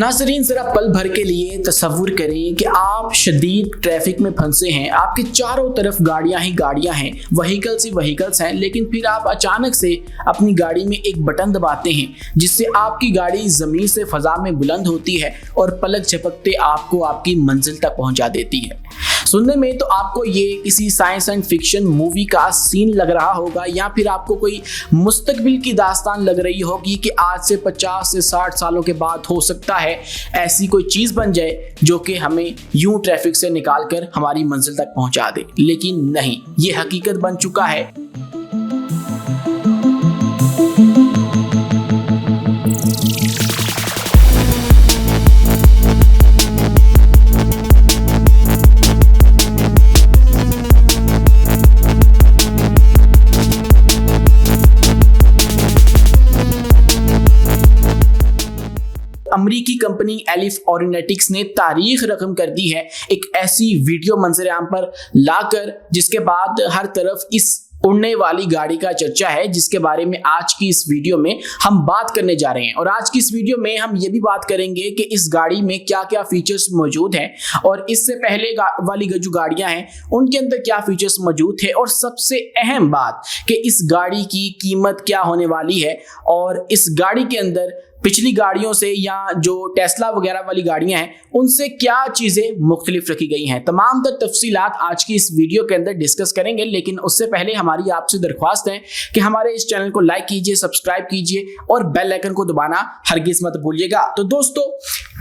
नाज़रीन, जरा पल भर के लिए तसव्वुर करें कि आप शदीद ट्रैफिक में फंसे हैं। आपके चारों तरफ गाड़ियां ही गाड़ियां हैं, व्हीकल्स ही व्हीकल्स हैं, लेकिन फिर आप अचानक से अपनी गाड़ी में एक बटन दबाते हैं जिससे आपकी गाड़ी ज़मीन से फ़ज़ा में बुलंद होती है और पलक झपकते आपको आपकी मंजिल तक पहुंचा देती है। सुनने में तो आपको ये किसी साइंस एंड फिक्शन मूवी का सीन लग रहा होगा, या फिर आपको कोई मुस्तकबिल की दास्तान लग रही होगी कि आज से 50 से 60 सालों के बाद हो सकता है ऐसी कोई चीज़ बन जाए जो कि हमें यूं ट्रैफिक से निकाल कर हमारी मंजिल तक पहुंचा दे। लेकिन नहीं, ये हकीकत बन चुका है। अमरीकी कंपनी एलिफ ऑरिनेटिक्स ने तारीख रकम कर दी है एक ऐसी वीडियो मंजर आम पर लाकर जिसके बाद हर तरफ इस उड़ने वाली गाड़ी का चर्चा है, जिसके बारे में आज की इस वीडियो में हम बात करने जा रहे हैं। और आज की इस वीडियो में हम ये भी बात करेंगे कि इस गाड़ी में क्या क्या फीचर्स मौजूद हैं और इससे पहले वाली जो गाड़ियां हैं उनके अंदर क्या फीचर्स मौजूद थे, और सबसे अहम बात कि इस गाड़ी की कीमत क्या होने वाली है और इस गाड़ी के अंदर पिछली गाड़ियों से या जो टेस्ला वगैरह वाली गाड़ियां हैं उनसे क्या चीज़ें मुख्तलिफ रखी गई हैं। तमाम तर तफसीलात आज की इस वीडियो के अंदर डिस्कस करेंगे, लेकिन उससे पहले हमारी आपसे दरख्वास्त है कि हमारे इस चैनल को लाइक कीजिए, सब्सक्राइब कीजिए और बेल आइकन को दबाना हरगिज़ मत भूलिएगा। तो दोस्तों,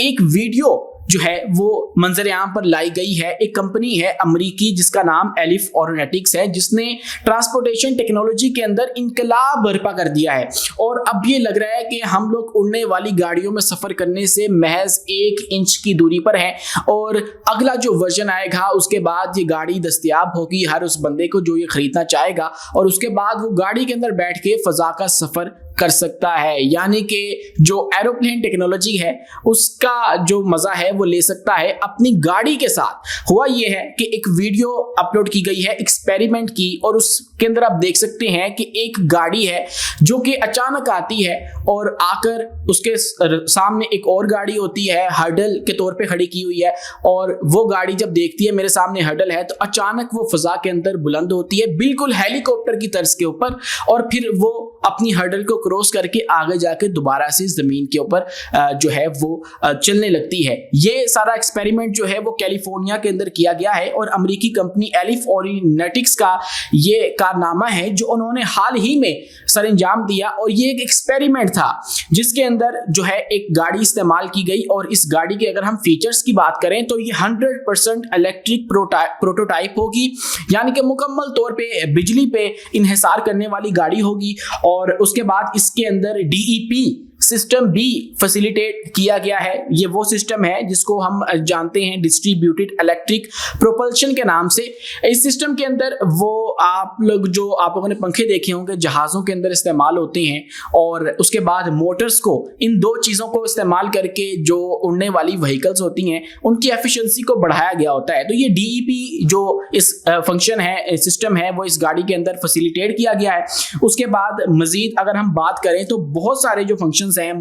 एक वीडियो जो है वो मंजर आम पर लाई गई है। एक कंपनी है अमरीकी जिसका नाम एलिफ ऑरिनेटिक्स है, जिसने ट्रांसपोर्टेशन टेक्नोलॉजी के अंदर इनकलाब बर्पा कर दिया है। और अब ये लग रहा है कि हम लोग उड़ने वाली गाड़ियों में सफ़र करने से महज 1 इंच की दूरी पर है, और अगला जो वर्जन आएगा उसके बाद ये गाड़ी दस्तयाब होगी हर उस बंदे को जो ये खरीदना चाहेगा, और उसके बाद वो गाड़ी के अंदर बैठ के फ़ज़ा का सफ़र कर सकता है। यानी कि जो एरोप्लेन टेक्नोलॉजी है उसका जो मज़ा है वो ले सकता है अपनी गाड़ी के साथ। हुआ ये है कि एक वीडियो अपलोड की गई है एक्सपेरिमेंट की, और उसके अंदर आप देख सकते हैं कि एक गाड़ी है जो कि अचानक आती है और आकर उसके सामने एक और गाड़ी होती है, हर्डल के तौर पे खड़ी की हुई है, और वो गाड़ी जब देखती है मेरे सामने हर्डल है तो अचानक वो फ़ज़ा के अंदर बुलंद होती है बिल्कुल हेलीकॉप्टर की तर्ज के ऊपर, और फिर वो अपनी हर्डल को क्रॉस करके आगे जाके दोबारा से जमीन के ऊपर जो है वो चलने लगती है। ये सारा एक्सपेरिमेंट जो है वो कैलिफोर्निया के अंदर किया गया है, और अमेरिकी कंपनी एलिफ ऑरिनेटिक्स का ये कारनामा है जो उन्होंने हाल ही में सरंजाम दिया। और ये एक एक्सपेरिमेंट था जिसके अंदर जो है एक गाड़ी इस्तेमाल की गई, और इस गाड़ी के अगर हम फीचर्स की बात करें तो ये 100% इलेक्ट्रिक प्रोटोटाइप होगी, यानी कि मुकम्मल तौर पे बिजली पे इन्हिसार करने वाली गाड़ी होगी। और उसके बाद इसके अंदर DEP सिस्टम भी फैसिलिटेट किया गया है। ये वो सिस्टम है जिसको हम जानते हैं डिस्ट्रीब्यूटेड इलेक्ट्रिक प्रोपल्शन के नाम से। इस सिस्टम के अंदर वो आप लोगों ने पंखे देखे होंगे जहाज़ों के अंदर इस्तेमाल होते हैं, और उसके बाद मोटर्स को, इन दो चीज़ों को इस्तेमाल करके जो उड़ने वाली व्हीकल्स होती हैं उनकी एफिशिएंसी को बढ़ाया गया होता है। तो ये DEP जो इस फंक्शन है, सिस्टम है, वो इस गाड़ी के अंदर फैसिलिटेट किया गया है। उसके बाद मजीद अगर हम बात करें तो बहुत सारे जो फंक्शन हैं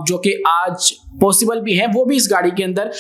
जो कि आज पॉसिबल भी हैं वो भी इस गाड़ी के अंदर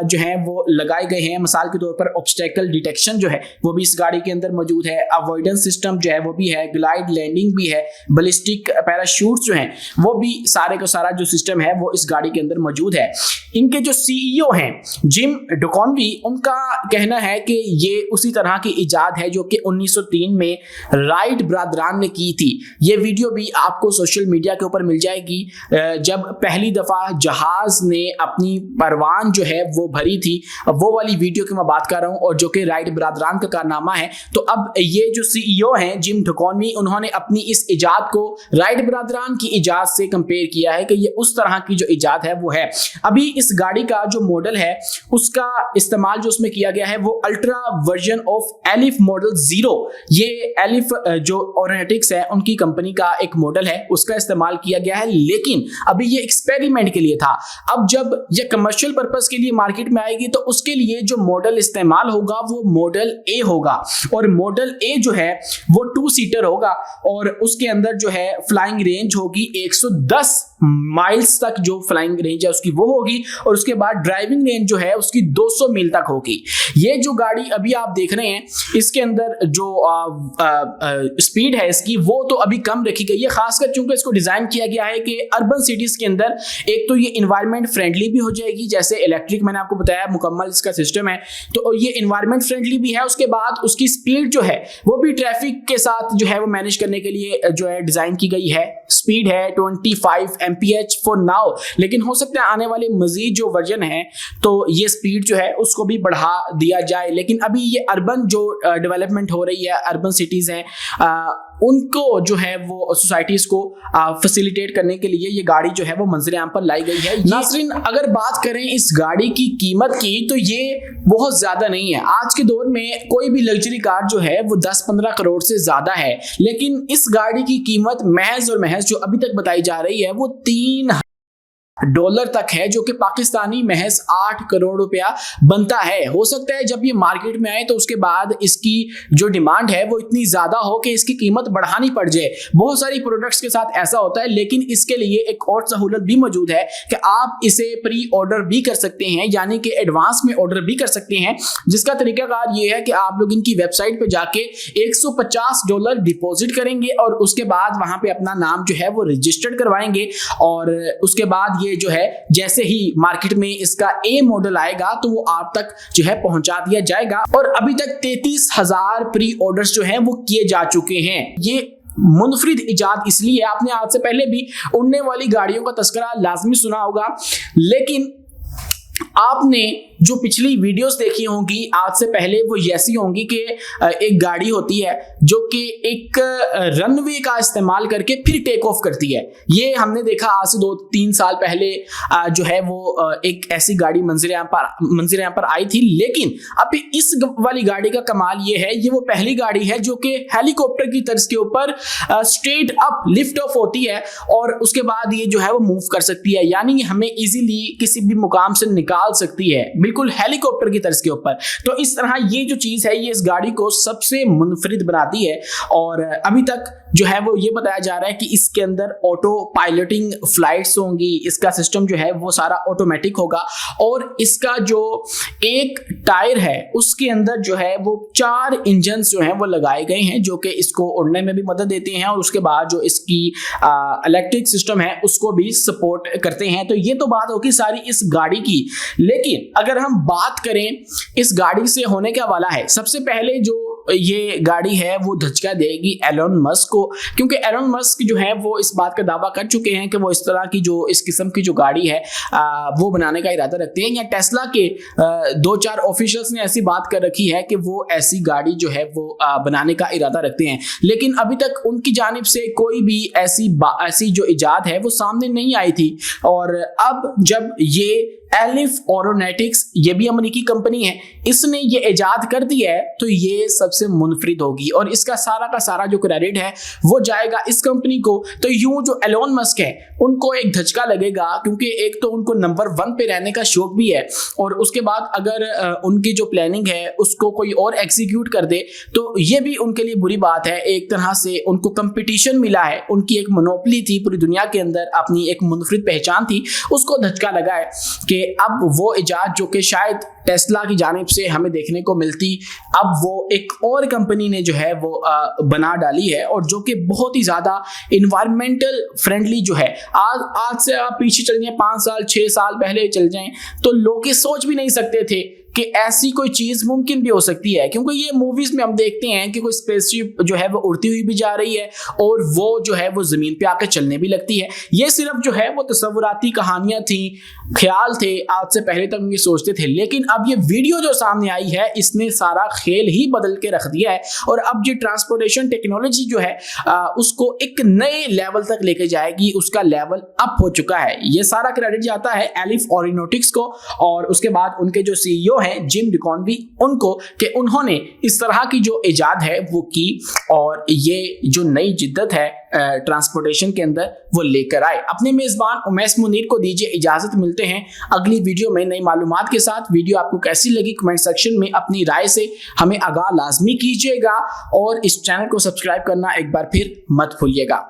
जो है वो लगाए गए हैं। मिसाल के तौर पर ऑब्स्टेकल डिटेक्शन जो है वो भी इस गाड़ी के अंदर मौजूद है, अवॉइडेंस सिस्टम जो है वो भी है, ग्लाइड लैंडिंग भी है, बैलिस्टिक पैराशूट जो हैं वो भी सारे का सारा जो सिस्टम है वो इस गाड़ी के अंदर मौजूद है। इनके जो CEO हैं जिम डुकॉनवी, उनका कहना है कि ये उसी तरह की इजाद है जो कि 1903 में राइट ब्रादरान ने की थी। ये वीडियो भी आपको सोशल मीडिया के ऊपर मिल जाएगी जब पहली दफ़ा जहाज ने अपनी परवान जो है वो भरी थी, वो वाली वीडियो की मैं बात कर रहा हूँ, और जो कि राइट ब्रादरान का कारनामा है। तो अब ये जो CEO हैं जिम डुकॉनवी, उन्होंने अपनी इस इजाद को राइट ब्रादरान की इजाद से कंपेयर किया है कि ये उस तरह की जो इजाद है वो है। अभी इस गाड़ी का जो मॉडल है उसका इस्तेमाल जो उसमें किया गया है वो ultra version of elif model 0, ये एलिफ जो ऑरिनेटिक्स है उनकी कंपनी का एक मॉडल है, उसका इस्तेमाल किया गया है। लेकिन अभी ये एक्सपेरिमेंट के लिए था। अब जब ये कमर्शियल पर्पस के लिए मार्केट में आएगी तो उसके लिए जो मॉडल इस्तेमाल होगा वो मॉडल ए होगा, और मॉडल ए जो है वो 2 सीटर होगा, और उसके अंदर जो है फ्लाइंग रेंज होगी 110 माइल्स तक जो फ्लाइंग रेंज है उसकी वो होगी, और उसके बाद ड्राइविंग रेंज जो है उसकी 200 मील तक होगी। ये जो गाड़ी अभी आप देख रहे हैं इसके अंदर जो स्पीड है इसकी वो तो अभी कम रखी गई है, खासकर चूंकि इसको डिजाइन किया गया है कि अर्बन सिटीज के अंदर एक तो ये इन्वायरमेंट फ्रेंडली भी हो जाएगी, जैसे इलेक्ट्रिक मैंने आपको बताया मुकम्मल इसका सिस्टम है, तो ये इन्वायरमेंट फ्रेंडली भी है। उसके बाद उसकी स्पीड जो है वो भी ट्रैफिक के साथ जो है वो मैनेज करने के लिए जो है डिजाइन की गई है। स्पीड है 25 mph फॉर नाउ, लेकिन हो सकता है आने वाले मजीद जो वर्जन है तो ये स्पीड जो है उसको भी बढ़ा दिया जाए। लेकिन अभी ये अर्बन जो डेवलपमेंट हो रही है, अर्बन सिटीज हैं, उनको जो है वो सोसाइटीज को फैसिलिटेट करने के लिए ये गाड़ी जो है वो मंजर आम पर लाई गई है। नाज़रीन, अगर बात करें इस गाड़ी की कीमत की तो ये बहुत ज्यादा नहीं है। आज के दौर में कोई भी लग्जरी कार जो है वो 10-15 करोड़ से ज्यादा है, लेकिन इस गाड़ी की कीमत महज और महज जो अभी तक बताई जा रही है वो $3 तक है, जो कि पाकिस्तानी महज 8 करोड़ रुपया बनता है। हो सकता है जब ये मार्केट में आए तो उसके बाद इसकी जो डिमांड है वो इतनी ज्यादा हो कि इसकी कीमत बढ़ानी पड़ जाए। बहुत सारी प्रोडक्ट्स के साथ ऐसा होता है, लेकिन इसके लिए एक और सहूलत भी मौजूद है कि आप इसे प्री ऑर्डर भी कर सकते हैं, यानी कि एडवांस में ऑर्डर भी कर सकते हैं, जिसका तरीकाकार ये है कि आप लोग इनकी वेबसाइट पे जाके $150 डिपॉजिट करेंगे और उसके बाद वहां पे अपना नाम जो है वो रजिस्टर्ड करवाएंगे, और उसके बाद ये जो है जैसे ही मार्केट में इसका ए मॉडल आएगा तो वो आप तक जो है पहुंचा दिया जाएगा। और अभी तक 33,000 प्री ऑर्डर्स जो हैं वो किए जा चुके हैं। ये मुनफरिद इजाद इसलिए, आपने आज से पहले भी उड़ने वाली गाड़ियों का तस्करा लाजमी सुना होगा, लेकिन आपने जो पिछली वीडियोस देखी होंगी आज से पहले वो ऐसी होंगी कि एक गाड़ी होती है जो कि एक रनवे का इस्तेमाल करके फिर टेक ऑफ करती है। ये हमने देखा आज से 2-3 साल पहले जो है वो एक ऐसी गाड़ी मंजर यहाँ पर आई थी। लेकिन अब इस वाली गाड़ी का कमाल ये है, ये वो पहली गाड़ी है जो कि हेलीकॉप्टर की तर्ज के ऊपर स्ट्रेट अप लिफ्ट ऑफ होती है और उसके बाद ये जो है वो मूव कर सकती है, यानी हमें इजीली किसी भी मुकाम से निकाल सकती है, बिल्कुल हेलीकॉप्टर की तर्ज के ऊपर। तो इस तरह ये जो चीज है ये इस गाड़ी को सबसे मुनफरिद बनाती है। और अभी तक जो है वो ये बताया जा रहा है कि इसके अंदर ऑटो पायलटिंग फ्लाइट्स होंगी, इसका सिस्टम जो है वो सारा ऑटोमेटिक होगा, और इसका जो एक टायर है उसके अंदर जो है वो 4 इंजन जो हैं वो लगाए गए हैं जो कि इसको उड़ने में भी मदद देते हैं, और उसके बाद जो इसकी इलेक्ट्रिक सिस्टम है उसको भी सपोर्ट करते हैं। तो ये तो बात होगी सारी इस गाड़ी की। लेकिन अगर हम बात करें इस गाड़ी से होने क्या वाला है, सबसे पहले जो ये गाड़ी है वो धचका देगी एलोन मस्क को, क्योंकि एलोन मस्क जो है वो इस बात का दावा कर चुके हैं कि वो इस तरह की जो इस किस्म की जो गाड़ी है वो बनाने का इरादा रखते हैं, या टेस्ला के 2-4 ऑफिशियल्स ने ऐसी बात कर रखी है कि वो ऐसी गाड़ी जो है वो बनाने का इरादा रखते हैं। लेकिन अभी तक उनकी जानिब से कोई भी ऐसी जो इजाद है वो सामने नहीं आई थी। और अब जब ये एलिफ एरोनॉटिक्स, ये भी अमेरिकी कंपनी है, इसने ये इजाद कर दी है तो ये सबसे मुनफरिद होगी और इसका सारा का सारा जो क्रेडिट है वो जाएगा इस कंपनी को। तो यूं जो एलोन मस्क है उनको एक धचका लगेगा, क्योंकि एक तो उनको नंबर 1 पे रहने का शौक भी है, और उसके बाद अगर उनकी जो प्लानिंग है उसको कोई और एग्जीक्यूट कर दे तो ये भी उनके लिए बुरी बात है। एक तरह से उनको कंपटीशन मिला है, उनकी एक मोनोपोली थी पूरी दुनिया के अंदर, अपनी एक मुनफरिद पहचान थी, उसको धचका लगा है कि अब वो इजाद जो कि शायद टेस्ला की जानिब से हमें देखने को मिलती, अब वो एक और कंपनी ने जो है वो बना डाली है, और जो कि बहुत ही ज़्यादा इन्वायरमेंटल फ्रेंडली जो है। आज से आप पीछे चल जाएं 5 साल 6 साल पहले चल जाएं तो लोग ये सोच भी नहीं सकते थे कि ऐसी कोई चीज़ मुमकिन भी हो सकती है, क्योंकि ये मूवीज़ में हम देखते हैं कि कोई स्पेसशिप जो है वो उड़ती हुई भी जा रही है और वो जो है वो ज़मीन पे आकर चलने भी लगती है। ये सिर्फ जो है वो तस्वुराती कहानियाँ थी, ख्याल थे, आज से पहले तक ये सोचते थे, लेकिन अब ये वीडियो जो सामने आई है इसने सारा खेल ही बदल के रख दिया है। और अब जो ट्रांसपोर्टेशन टेक्नोलॉजी जो है उसको एक नए लेवल तक लेके जाएगी, उसका लेवल अप हो चुका है। ये सारा क्रेडिट जाता है एलिफ एरोनॉटिक्स को और उसके बाद उनके जो CEO हैं जिम डिकॉनवी उनको, कि उन्होंने इस तरह की जो इजाद है वो की और ये जो नई जिद्दत है ट्रांसपोर्टेशन के अंदर वो लेकर आए। अपने मेज़बान उमैस मुनीर को दीजिए इजाज़त, मिलते हैं अगली वीडियो में नई मालूमात के साथ। वीडियो आपको कैसी लगी कमेंट सेक्शन में अपनी राय से हमें आगाह लाजमी कीजिएगा और इस चैनल को सब्सक्राइब करना एक बार फिर मत भूलिएगा।